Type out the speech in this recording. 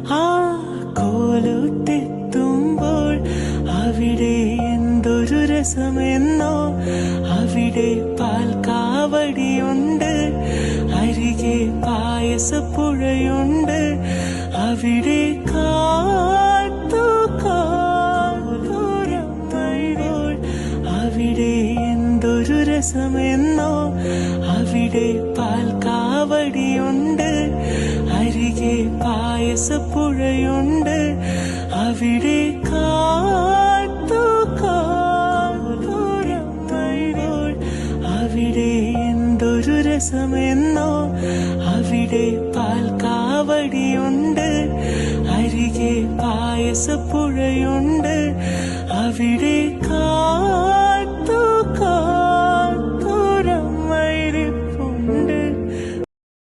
ആ കോലത്തെത്തുമ്പോൾ അവിടെ എന്തൊരു രസമെന്നോ. അവിടെ പാൽക്കാവടിയുണ്ട്, അരികെ പായസപ്പുഴയുണ്ട്. അവിടെ കാത്തുകാത്തുമ്പോൾ അവിടെ എന്തൊരു രസമെന്നോ. അവിടെ പാൽക്കാവടിയുണ്ട്, അരികെ പായസപ്പുഴയുണ്ട്. അവിടെ കാത്തുകാത്തുമ്പോൾ അവിടെ എന്തൊരു രസമെന്നോ. അവിടെ പാൽക്കാവടിയുണ്ട്, അരികെ പായസപ്പുഴയുണ്ട്. അവിടെ കാത്തുകാ